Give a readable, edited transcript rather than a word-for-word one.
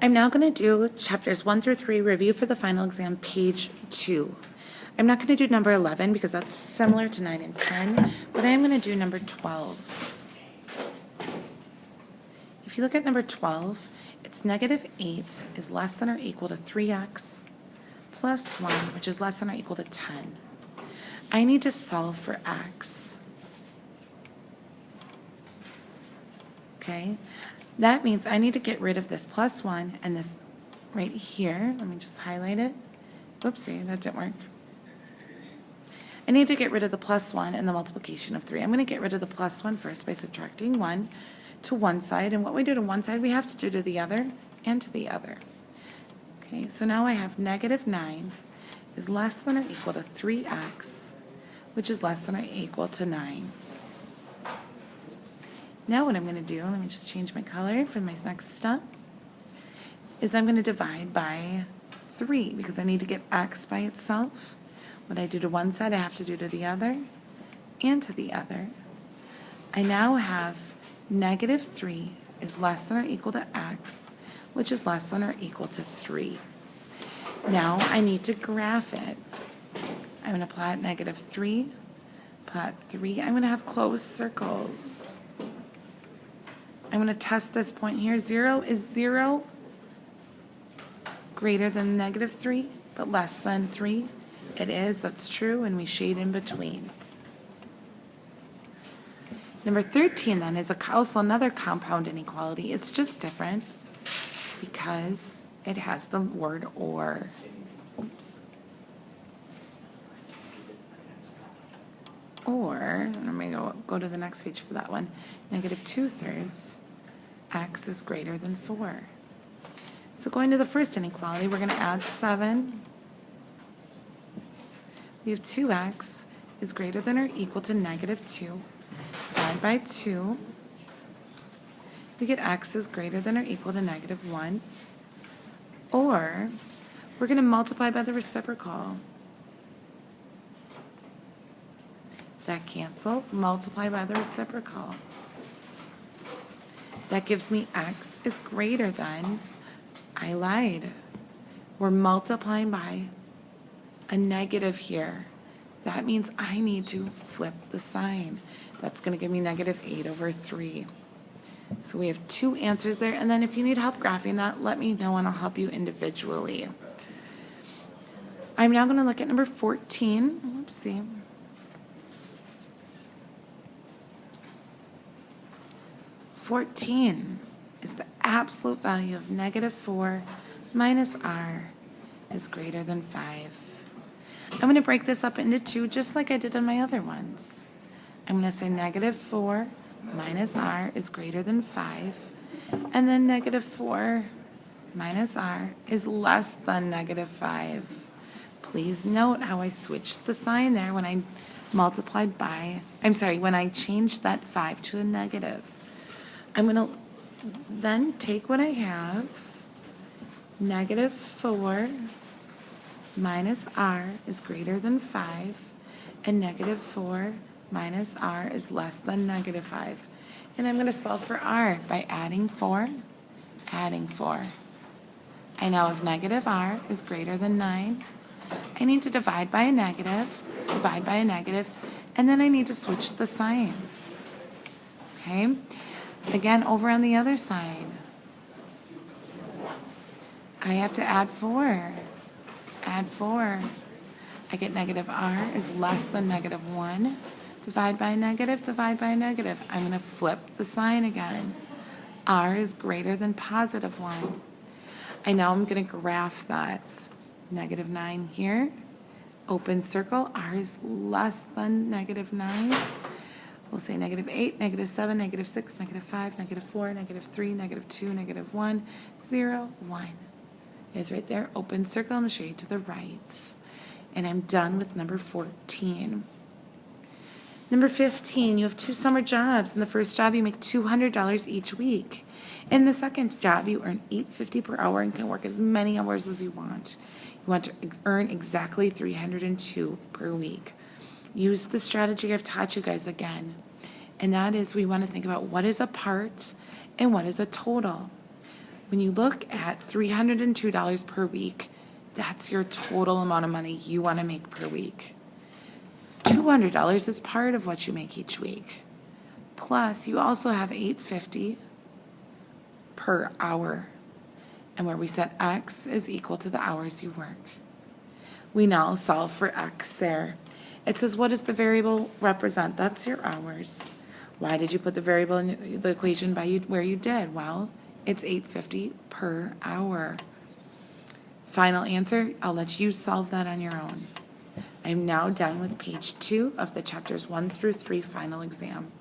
I'm now going to do chapters 1 through 3, review for the final exam, page 2. I'm not going to do number 11 because that's similar to 9 and 10, but I am going to do number 12. If you look at number 12, it's negative 8 is less than or equal to 3x plus 1, which is less than or equal to 10. I need to solve for x. Okay? That means I need to get rid of this plus 1 and this right here. Let me just highlight it. Oopsie, that didn't work. I need to get rid of the plus 1 and the multiplication of 3. I'm going to get rid of the plus 1 first by subtracting 1 to one side. And what we do to one side, we have to do to the other and to the other. Okay, so now I have negative 9 is less than or equal to 3x, which is less than or equal to 9. Now what I'm going to do, let me just change my color for my next step, is I'm going to divide by 3 because I need to get x by itself. What I do to one side, I have to do to the other and to the other. I now have negative 3 is less than or equal to x, which is less than or equal to 3. Now I need to graph it. I'm going to plot negative 3, plot 3. I'm going to have closed circles. I'm going to test this point here. 0 is 0 greater than negative 3, but less than 3. It is, that's true, and we shade in between. Number 13 then is also another compound inequality. It's just different because it has the word or. Oops. Or, let me go to the next page for that one. Negative 2/3 x is greater than 4. So going to the first inequality, we're going to add 7. We have 2x is greater than or equal to negative 2. Divide by 2. We get x is greater than or equal to negative 1. Or we're going to multiply by the reciprocal. That cancels. Multiply by the reciprocal. That gives me x is greater than, I lied. We're multiplying by a negative here. That means I need to flip the sign. That's going to give me negative 8/3. So we have 2 answers there. And then if you need help graphing that, let me know and I'll help you individually. I'm now going to look at number 14. Oopsie. 14 is the absolute value of negative 4 minus r is greater than 5. I'm going to break this up into 2 just like I did on my other ones. I'm going to say negative 4 minus r is greater than 5. And then negative 4 minus r is less than negative 5. Please note how I switched the sign there when I multiplied by, when I changed that 5 to a negative. I'm going to then take what I have, negative 4 minus r is greater than 5, and negative 4 minus r is less than negative 5. And I'm going to solve for r by adding 4, adding 4. I now have negative r is greater than 9. I need to divide by a negative, and then I need to switch the sign. Okay? Again, over on the other side, I have to add 4. Add 4. I get negative r is less than negative 1. Divide by a negative, divide by a negative. I'm going to flip the sign again. R is greater than positive 1. I know I'm going to graph that. Negative 9 here. Open circle. R is less than negative 9. We'll say negative 8, negative 7, negative 6, negative 5, negative 4, negative 3, negative 2, negative 1, 0, 1. It's right there. Open circle and shade to the right. And I'm done with number 14. Number 15, you have 2 summer jobs. In the first job, you make $200 each week. In the second job, you earn $8.50 per hour and can work as many hours as you want. You want to earn exactly 302 per week. Use the strategy I've taught you guys again. And that is we want to think about what is a part and what is a total. When you look at $302 per week, that's your total amount of money you want to make per week. $200 is part of what you make each week. Plus, you also have $850 per hour, and where we set X is equal to the hours you work. We now solve for X there. It says, what does the variable represent? That's your hours. Why did you put the variable in the equation where you did? Well, it's $850 per hour. Final answer, I'll let you solve that on your own. I'm now done with page 2 of the chapters 1 through 3 final exam.